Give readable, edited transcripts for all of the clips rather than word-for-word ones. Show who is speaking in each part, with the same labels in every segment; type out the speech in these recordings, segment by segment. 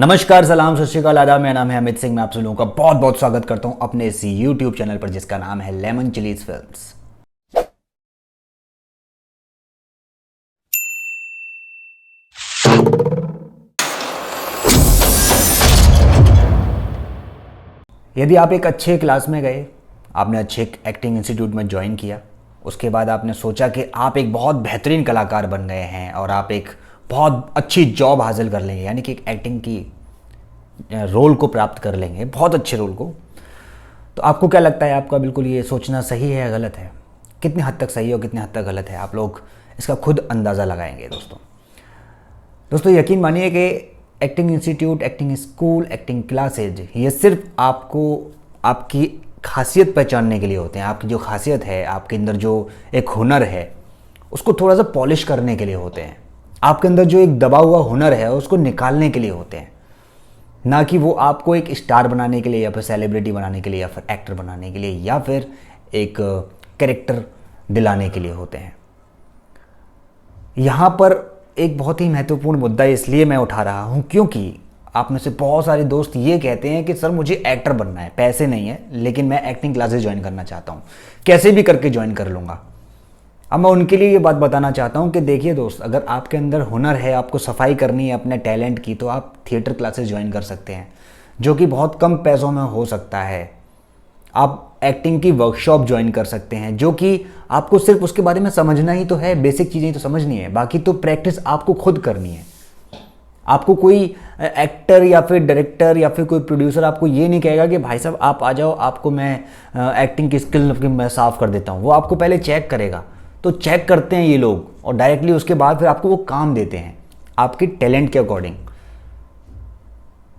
Speaker 1: नमस्कार, सलाम, सत श्री अकाल, आदाब। मेरा नाम है अमित सिंह। मैं आप सब लोगों का बहुत बहुत स्वागत करता हूं अपने इस YouTube चैनल पर जिसका नाम है लेमन चिलीज फिल्म्स। यदि आप एक अच्छे क्लास में गए, आपने अच्छे एक्टिंग इंस्टीट्यूट में ज्वाइन किया, उसके बाद आपने सोचा कि आप एक बहुत बेहतरीन कलाकार बन गए हैं और आप एक बहुत अच्छी जॉब हासिल कर लेंगे, यानी कि एक एक्टिंग की रोल को प्राप्त कर लेंगे, बहुत अच्छे रोल को, तो आपको क्या लगता है आपका बिल्कुल ये सोचना सही है या गलत है? कितनी हद तक सही है और कितनी हद तक गलत है, आप लोग इसका खुद अंदाज़ा लगाएंगे। दोस्तों यकीन मानिए कि acting institute, acting school, acting classes ये सिर्फ आपको आपकी खासियत पहचानने के लिए होते हैं। आपकी जो खासियत है, आपके अंदर जो एक हुनर है, उसको थोड़ा सा पॉलिश करने के लिए होते हैं। आपके अंदर जो एक दबा हुआ हुनर है उसको निकालने के लिए होते हैं, ना कि वो आपको एक स्टार बनाने के लिए या फिर सेलिब्रिटी बनाने के लिए या फिर एक्टर बनाने के लिए या फिर एक कैरेक्टर दिलाने के लिए होते हैं। यहाँ पर एक बहुत ही महत्वपूर्ण मुद्दा इसलिए मैं उठा रहा हूँ क्योंकि आप में से बहुत सारे दोस्त ये कहते हैं कि सर मुझे एक्टर बनना है, पैसे नहीं है, लेकिन मैं एक्टिंग क्लासेस ज्वाइन करना चाहता हूँ, कैसे भी करके ज्वाइन कर लूँगा। अब मैं उनके लिए ये बात बताना चाहता हूँ कि देखिए दोस्त, अगर आपके अंदर हुनर है, आपको सफाई करनी है अपने टैलेंट की, तो आप थिएटर क्लासेस ज्वाइन कर सकते हैं, जो कि बहुत कम पैसों में हो सकता है। आप एक्टिंग की वर्कशॉप ज्वाइन कर सकते हैं, जो कि आपको सिर्फ उसके बारे में समझना ही तो है, बेसिक चीज़ें तो समझनी है, बाकी तो प्रैक्टिस आपको खुद करनी है। आपको कोई एक्टर या फिर डायरेक्टर या फिर कोई प्रोड्यूसर आपको ये नहीं कहेगा कि भाई साहब आप आ जाओ, आपको मैं एक्टिंग की स्किल मैं साफ कर देता हूँ। वो आपको पहले चेक करेगा। तो चेक करते हैं ये लोग और डायरेक्टली उसके बाद फिर आपको वो काम देते हैं आपके टैलेंट के अकॉर्डिंग।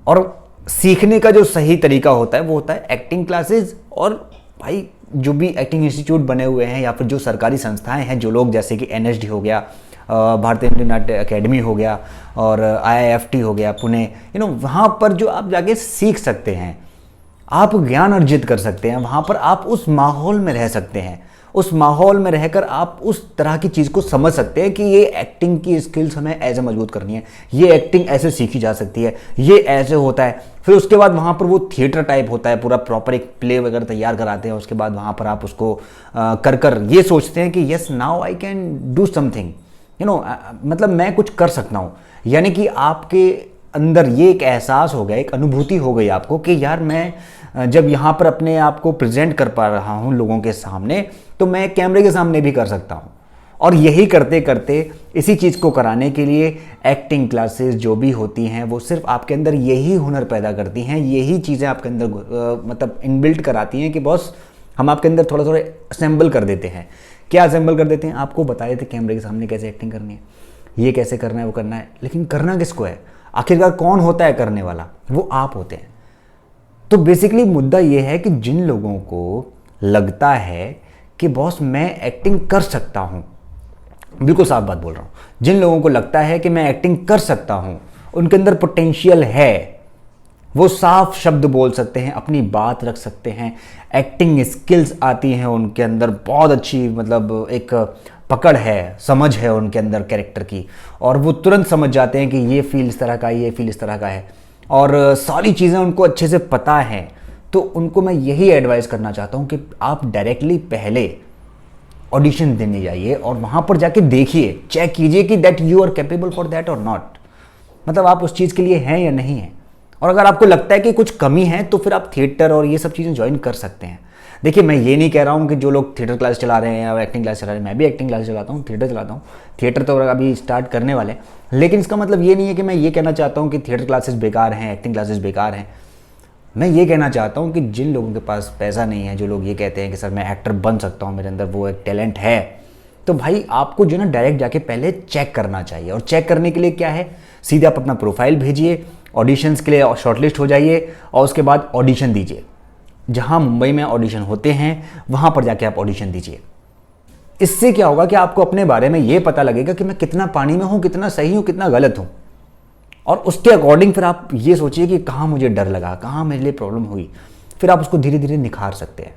Speaker 1: और सीखने का जो सही तरीका होता है वो होता है एक्टिंग क्लासेस। और भाई जो भी एक्टिंग इंस्टीट्यूट बने हुए हैं या फिर जो सरकारी संस्थाएं हैं, जो लोग जैसे कि NSD हो गया, भारतीय नाट्य अकेडमी हो गया, और IIFT हो गया पुणे, वहाँ पर जो आप जाके सीख सकते हैं, आप ज्ञान अर्जित कर सकते हैं। वहाँ पर आप उस माहौल में रह सकते हैं, उस माहौल में रहकर आप उस तरह की चीज़ को समझ सकते हैं कि ये एक्टिंग की स्किल्स हमें ऐसे मजबूत करनी है, ये एक्टिंग ऐसे सीखी जा सकती है, ये ऐसे होता है। फिर उसके बाद वहाँ पर वो थिएटर टाइप होता है, पूरा प्रॉपर एक प्ले वगैरह तैयार कराते हैं। उसके बाद वहाँ पर आप उसको कर ये सोचते हैं कि yes now I can do something, मतलब मैं कुछ कर सकता हूँ। यानी कि आपके अंदर ये एक एहसास हो गया, एक अनुभूति हो गई आपको कि यार मैं जब यहाँ पर अपने आप को प्रेजेंट कर पा रहा हूँ लोगों के सामने, तो मैं कैमरे के सामने भी कर सकता हूँ। और यही करते करते इसी चीज़ को कराने के लिए एक्टिंग क्लासेस जो भी होती हैं वो सिर्फ आपके अंदर यही हुनर पैदा करती हैं, यही चीज़ें आपके अंदर मतलब इनबिल्ट कराती हैं कि बॉस हम आपके अंदर थोड़ा थोड़ा असेंबल कर देते हैं। क्या असेंबल कर देते हैं? आपको बता देते कैमरे के सामने कैसे एक्टिंग करनी है, ये कैसे करना है, वो करना है। लेकिन करना किसको है? आखिरकार कौन होता है करने वाला? वो आप होते हैं। तो बेसिकली मुद्दा ये है कि जिन लोगों को लगता है कि बॉस मैं एक्टिंग कर सकता हूँ, बिल्कुल साफ बात बोल रहा हूँ, जिन लोगों को लगता है कि मैं एक्टिंग कर सकता हूँ, उनके अंदर पोटेंशियल है, वो साफ शब्द बोल सकते हैं, अपनी बात रख सकते हैं, एक्टिंग स्किल्स आती हैं उनके अंदर, बहुत अच्छी मतलब एक पकड़ है, समझ है उनके अंदर कैरेक्टर की, और वो तुरंत समझ जाते हैं कि ये फील इस तरह का है, ये फील इस तरह का है, और सारी चीज़ें उनको अच्छे से पता है। तो उनको मैं यही एडवाइस करना चाहता हूँ कि आप डायरेक्टली पहले ऑडिशन देने जाइए और वहाँ पर जाके देखिए, चेक कीजिए कि that you are capable for that और नॉट, मतलब आप उस चीज़ के लिए हैं या नहीं हैं। और अगर आपको लगता है कि कुछ कमी है तो फिर आप थिएटर और ये सब चीज़ें ज्वाइन कर सकते हैं। देखिए मैं ये नहीं कह रहा हूँ कि जो लोग थिएटर क्लास चला रहे हैं या एक्टिंग क्लास चला रहे हैं, मैं भी एक्टिंग क्लास चलाता हूँ, थिएटर चलाता हूँ, थिएटर तो अभी स्टार्ट करने वाले हैं, लेकिन इसका मतलब ये नहीं है कि मैं ये कहना चाहता हूँ कि थिएटर क्लासेस बेकार हैं, एक्टिंग क्लासेस बेकार हैं। मैं ये कहना चाहता हूँ कि जिन लोगों के पास पैसा नहीं है, जो लोग ये कहते हैं कि सर मैं एक्टर बन सकता हूँ, मेरे अंदर वो एक टैलेंट है, तो भाई आपको जो ना डायरेक्ट जाके पहले चेक करना चाहिए। और चेक करने के लिए क्या है, सीधे आप अपना प्रोफाइल भेजिए, ऑडिशंस के लिए शॉर्टलिस्ट हो जाइए और उसके बाद ऑडिशन दीजिए। जहाँ मुंबई में ऑडिशन होते हैं वहाँ पर जाके आप ऑडिशन दीजिए। इससे क्या होगा कि आपको अपने बारे में ये पता लगेगा कि मैं कितना पानी में हूँ, कितना सही हूँ, कितना गलत हूँ, और उसके अकॉर्डिंग फिर आप ये सोचिए कि कहाँ मुझे डर लगा, कहाँ मेरे लिए प्रॉब्लम हुई, फिर आप उसको धीरे धीरे निखार सकते हैं।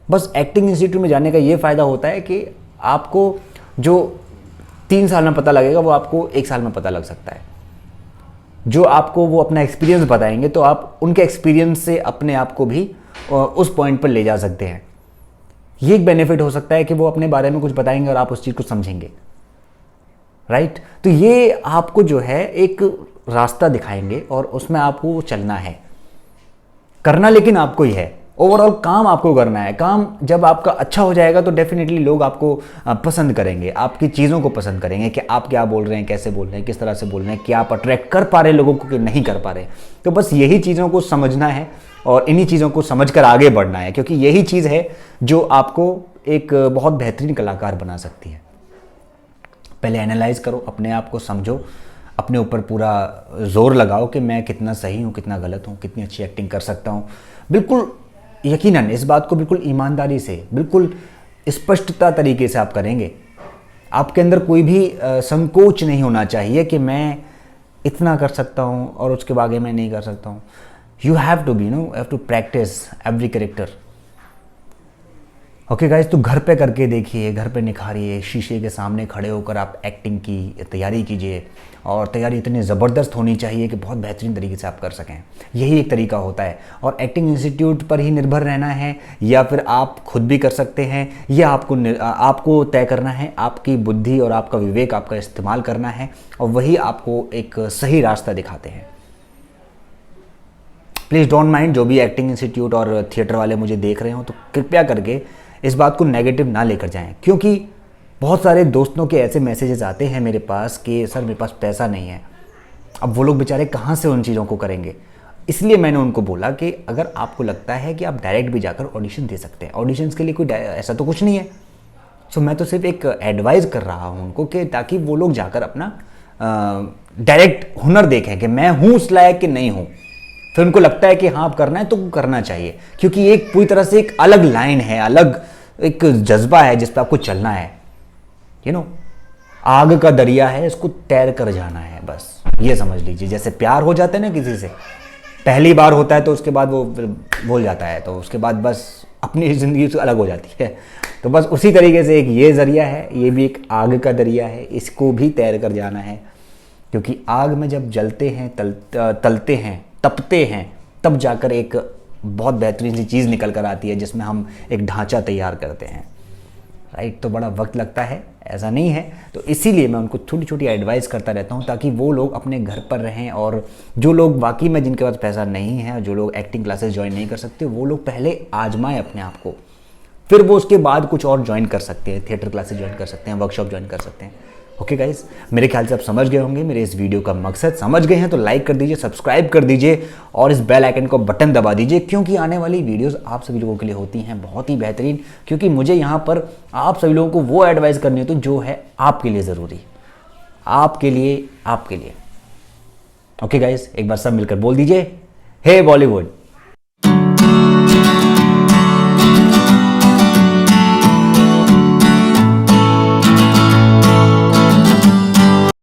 Speaker 1: बस एक्टिंग इंस्टीट्यूट में जाने का ये फ़ायदा होता है कि आपको जो 3 साल में पता लगेगा वो आपको 1 साल में पता लग सकता है। जो आपको वो अपना एक्सपीरियंस बताएंगे, तो आप उनके एक्सपीरियंस से अपने आप को भी उस पॉइंट पर ले जा सकते हैं। ये एक बेनिफिट हो सकता है कि वो अपने बारे में कुछ बताएंगे और आप उस चीज़ को समझेंगे, राइट। तो ये आपको जो है एक रास्ता दिखाएंगे और उसमें आपको चलना है, करना लेकिन आपको ही है। ओवरऑल काम आपको करना है। काम जब आपका अच्छा हो जाएगा तो डेफिनेटली लोग आपको पसंद करेंगे, आपकी चीज़ों को पसंद करेंगे कि आप क्या बोल रहे हैं, कैसे बोल रहे हैं, किस तरह से बोल रहे हैं, क्या आप अट्रैक्ट कर पा रहे हैं लोगों को कि नहीं कर पा रहे। तो बस यही चीज़ों को समझना है और इन्हीं चीज़ों को समझकर आगे बढ़ना है, क्योंकि यही चीज़ है जो आपको एक बहुत बेहतरीन कलाकार बना सकती है। पहले एनालाइज करो, अपने आप को समझो, अपने ऊपर पूरा जोर लगाओ कि मैं कितना सही हूँ, कितना गलत हूँ, कितनी अच्छी एक्टिंग कर सकता हूँ। बिल्कुल यकीनन इस बात को बिल्कुल ईमानदारी से, बिल्कुल स्पष्टता तरीके से आप करेंगे। आपके अंदर कोई भी संकोच नहीं होना चाहिए कि मैं इतना कर सकता हूँ और उसके आगे मैं नहीं कर सकता हूँ। You have to be have to practice every character. Okay guys, तो घर पे करके देखिए, घर पे निखारिए, शीशे के सामने खड़े होकर आप एक्टिंग की तैयारी कीजिए, और तैयारी इतनी ज़बरदस्त होनी चाहिए कि बहुत बेहतरीन तरीके से आप कर सकें। यही एक तरीका होता है। और एक्टिंग इंस्टीट्यूट पर ही निर्भर रहना है या फिर आप खुद भी कर सकते हैं, यह आपको तय करना है। आपकी बुद्धि और आपका विवेक आपका इस्तेमाल करना है और वही आपको एक सही रास्ता दिखाते हैं। प्लीज़ डोंट माइंड, जो भी एक्टिंग इंस्टीट्यूट और थिएटर वाले मुझे देख रहे हो तो कृपया करके इस बात को नेगेटिव ना लेकर जाएं, क्योंकि बहुत सारे दोस्तों के ऐसे मैसेजेस आते हैं मेरे पास कि सर मेरे पास पैसा नहीं है। अब वो लोग बेचारे कहाँ से उन चीज़ों को करेंगे। इसलिए मैंने उनको बोला कि अगर आपको लगता है कि आप डायरेक्ट भी जाकर ऑडिशन दे सकते हैं, ऑडिशंस के लिए कोई ऐसा तो कुछ नहीं है। सो मैं तो सिर्फ एक एडवाइस कर रहा हूँ उनको कि ताकि वो लोग जाकर अपना डायरेक्ट हुनर देखें कि मैं हूँ उस लायक कि नहीं हूँ। फिर उनको लगता है कि हाँ अब करना है तो करना चाहिए, क्योंकि एक पूरी तरह से एक अलग लाइन है, अलग एक जज्बा है जिस पर आपको चलना है। आग का दरिया है, इसको तैर कर जाना है, बस ये समझ लीजिए। जैसे प्यार हो जाता है ना किसी से, पहली बार होता है तो उसके बाद वो भूल जाता है, तो उसके बाद बस अपनी ज़िंदगी से अलग हो जाती है। तो बस उसी तरीके से एक ये ज़रिया है, ये भी एक आग का दरिया है, इसको भी तैर कर जाना है। क्योंकि आग में जब जलते हैं, तलते हैं, तपते हैं, तब जाकर एक बहुत बेहतरीन सी चीज़ निकल कर आती है जिसमें हम एक ढांचा तैयार करते हैं, राइट। तो बड़ा वक्त लगता है, ऐसा नहीं है। तो इसीलिए मैं उनको छोटी छोटी एडवाइस करता रहता हूँ ताकि वो लोग अपने घर पर रहें, और जो लोग वाकई में जिनके पास पैसा नहीं है, जो लोग एक्टिंग क्लासेस ज्वाइन नहीं कर सकते, वो लोग पहले आजमाएं अपने आप को, फिर वो उसके बाद कुछ और ज्वाइन कर सकते हैं, थिएटर क्लासेस ज्वाइन कर सकते हैं, वर्कशॉप ज्वाइन कर सकते हैं। ओके गाइस, मेरे ख्याल से आप समझ गए होंगे मेरे इस वीडियो का मकसद। समझ गए हैं तो लाइक कर दीजिए, सब्सक्राइब कर दीजिए और इस बेल आइकन को बटन दबा दीजिए, क्योंकि आने वाली वीडियोस आप सभी लोगों के लिए होती हैं बहुत ही बेहतरीन। क्योंकि मुझे यहाँ पर आप सभी लोगों को वो एडवाइस करनी होती है जो है आपके लिए ज़रूरी, आपके लिए, आपके लिए। ओके गाइस, एक बार सब मिलकर बोल दीजिए, हे बॉलीवुड।